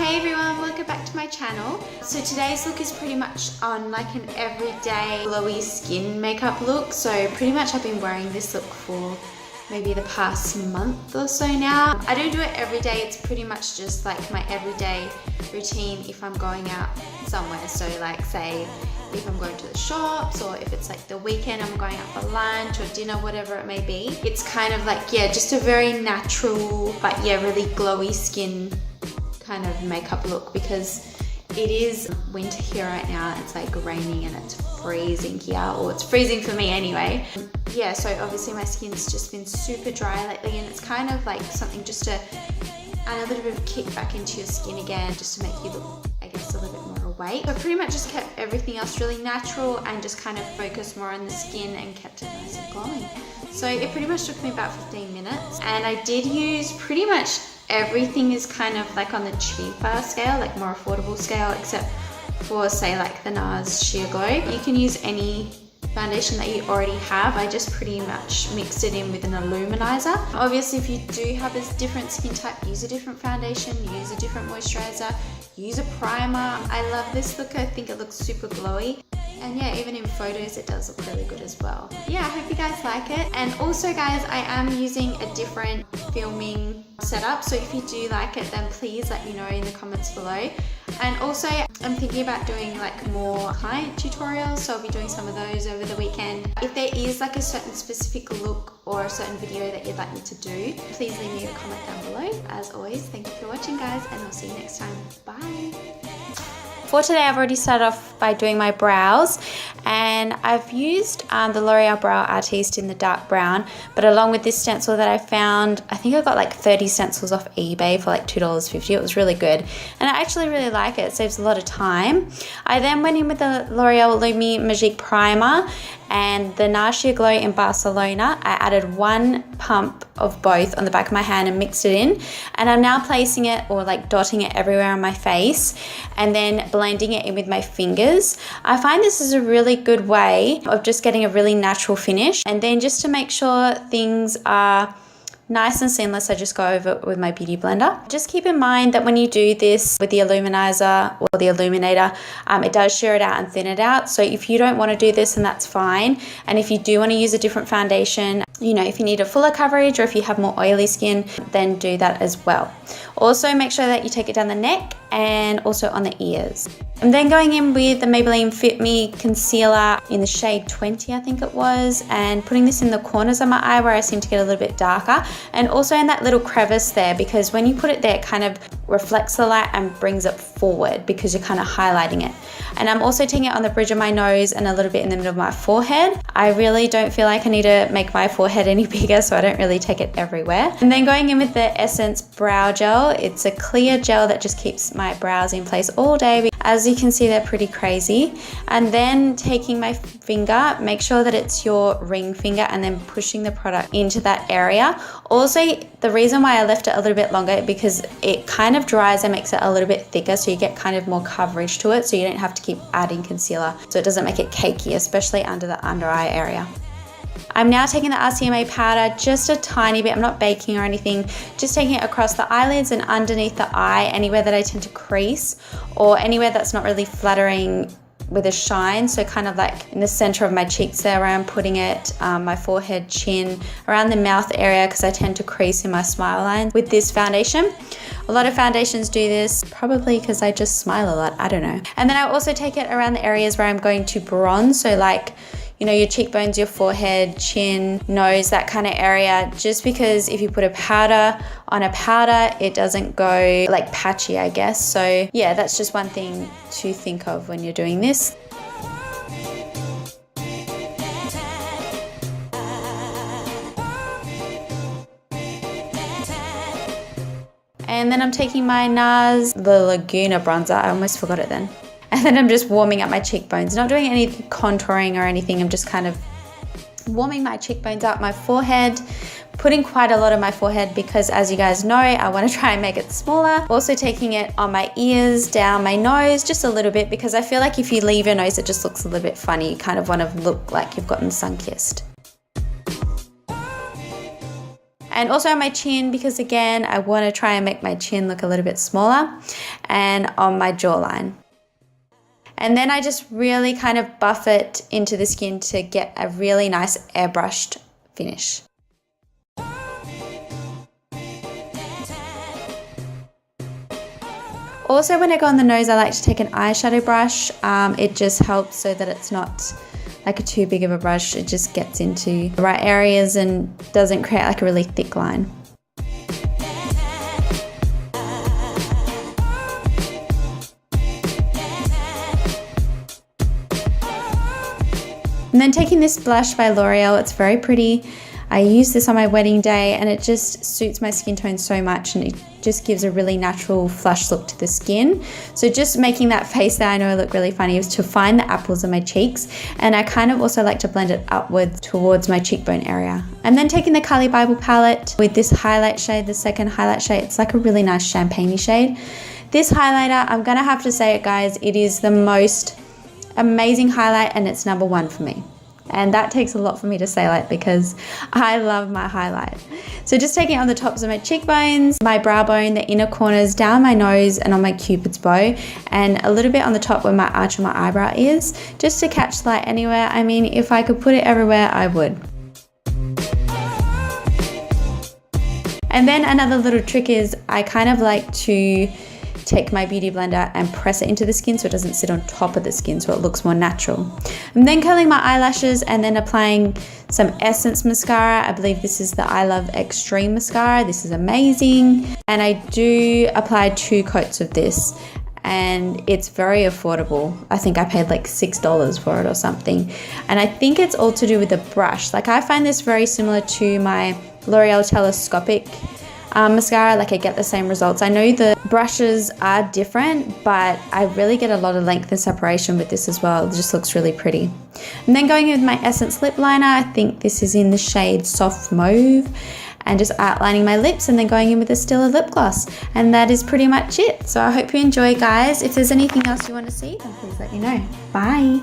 Hey everyone, welcome back to my channel. So today's look is pretty much on like an everyday glowy skin makeup look. So pretty much I've been wearing this look for maybe the past month or so now. I don't do it every day, it's pretty much just like my everyday routine if I'm going out somewhere. So like say if I'm going to the shops, or if it's like the weekend I'm going out for lunch or dinner, whatever it may be. It's kind of like, yeah, just a very natural but yeah, really glowy skin kind of makeup look, because it is winter here right now. It's like raining and it's freezing here, or it's freezing for me anyway. Yeah, so obviously my skin's just been super dry lately, and it's kind of like something just to add a little bit of kick back into your skin again, just to make you look, I guess, a little bit more awake. So I pretty much just kept everything else really natural and just kind of focused more on the skin and kept it nice and glowing. So it pretty much took me about 15 minutes, and I did use pretty much everything is kind of like on the cheaper scale, like more affordable scale, except for say like the NARS Sheer Glow. You can use any foundation that you already have. I just pretty much mixed it in with an illuminizer. Obviously if you do have a different skin type, use a different foundation, use a different moisturizer, use a primer. I love this look, I think it looks super glowy. And yeah, even in photos it does look really good as well. Yeah, I hope you guys like it. And also guys, I am using a different filming setup, so if you do like it then please let me know in the comments below. And also I'm thinking about doing like more client tutorials, so I'll be doing some of those over the weekend. If there is like a certain specific look or a certain video that you'd like me to do, please leave me a comment down below. As always, thank you for watching guys, and I'll see you next time. Bye! For today, I've already started off by doing my brows, and I've used the L'Oreal Brow Artiste in the dark brown, but along with this stencil that I found, I think I got like 30 stencils off eBay for like $2.50. It was really good, and I actually really like it. It saves a lot of time. I then went in with the L'Oreal Lumi Magique Primer and the NARS Sheer Glow in Barcelona. I added one pump of both on the back of my hand and mixed it in, and I'm now placing it or like dotting it everywhere on my face and then blending it in with my fingers. I find this is a really good way of just getting a really natural finish. And then just to make sure things are nice and seamless, I just go over it with my beauty blender. Just keep in mind that when you do this with the illuminizer or the illuminator, it does shear it out and thin it out. So if you don't want to do this, then that's fine. And if you do want to use a different foundation, you know, if you need a fuller coverage or if you have more oily skin, then do that as well. Also make sure that you take it down the neck and also on the ears. I'm then going in with the Maybelline Fit Me Concealer in the shade 20, I think it was, and putting this in the corners of my eye where I seem to get a little bit darker, and also in that little crevice there, because when you put it there, it kind of reflects the light and brings it forward because you're kind of highlighting it. And I'm also taking it on the bridge of my nose and a little bit in the middle of my forehead. I really don't feel like I need to make my forehead any bigger, so I don't really take it everywhere. And then going in with the Essence Brow Gel. It's a clear gel that just keeps my brows in place all day. As you can see, they're pretty crazy. And then taking my finger, make sure that it's your ring finger, and then pushing the product into that area. Also, the reason why I left it a little bit longer, because it kind of dries and makes it a little bit thicker, so you get kind of more coverage to it, so you don't have to keep adding concealer, so it doesn't make it cakey, especially under the under eye area. I'm now taking the RCMA powder, just a tiny bit, I'm not baking or anything, just taking it across the eyelids and underneath the eye, anywhere that I tend to crease or anywhere that's not really flattering with a shine. So kind of like in the center of my cheeks there where I'm putting it, my forehead, chin, around the mouth area, because I tend to crease in my smile line with this foundation. A lot of foundations do this, probably because I just smile a lot, I don't know. And then I also take it around the areas where I'm going to bronze, so like, you know, your cheekbones, your forehead, chin, nose, that kind of area, just because if you put a powder on a powder, it doesn't go like patchy, I guess. So yeah, that's just one thing to think of when you're doing this. And then I'm taking my NARS, the Laguna bronzer, I almost forgot it then. And then I'm just warming up my cheekbones, not doing any contouring or anything. I'm just kind of warming my cheekbones up, my forehead, putting quite a lot on my forehead because, as you guys know, I want to try and make it smaller. Also taking it on my ears, down my nose, just a little bit, because I feel like if you leave your nose, it just looks a little bit funny. You kind of want to look like you've gotten sun-kissed. And also on my chin, because again, I want to try and make my chin look a little bit smaller, and on my jawline. And then I just really kind of buff it into the skin to get a really nice airbrushed finish. Also, when I go on the nose, I like to take an eyeshadow brush. It just helps so that it's not like a too big of a brush. It just gets into the right areas and doesn't create like a really thick line. And then taking this blush by L'Oreal, it's very pretty. I used this on my wedding day and it just suits my skin tone so much, and it just gives a really natural flush look to the skin. So just making that face that I know I look really funny is to find the apples of my cheeks, and I kind of also like to blend it upwards towards my cheekbone area. And then taking the Kali Bible palette with this highlight shade, the second highlight shade, it's like a really nice champagne-y shade. This highlighter, I'm gonna have to say it guys, it is the most amazing highlight and it's number one for me. And that takes a lot for me to say that because I love my highlight. So just taking it on the tops of my cheekbones, my brow bone, the inner corners, down my nose and on my cupid's bow, and a little bit on the top where my arch of my eyebrow is, just to catch light anywhere. I mean, if I could put it everywhere, I would. And then another little trick is I kind of like to take my beauty blender and press it into the skin so it doesn't sit on top of the skin, so it looks more natural. I'm then curling my eyelashes and then applying some Essence mascara. I believe this is the I Love Extreme mascara. This is amazing. And I do apply 2 coats of this, and it's very affordable. I think I paid like $6 for it or something. And I think it's all to do with the brush. Like I find this very similar to my L'Oreal Telescopic mascara. Like I get the same results. I know the brushes are different, but I really get a lot of length and separation with this as well. It just looks really pretty. And then going in with my Essence lip liner, I think this is in the shade Soft Mauve, and just outlining my lips and then going in with a Stila lip gloss. And that is pretty much it. So I hope you enjoy, guys. If there's anything else you want to see, then please let me know. Bye.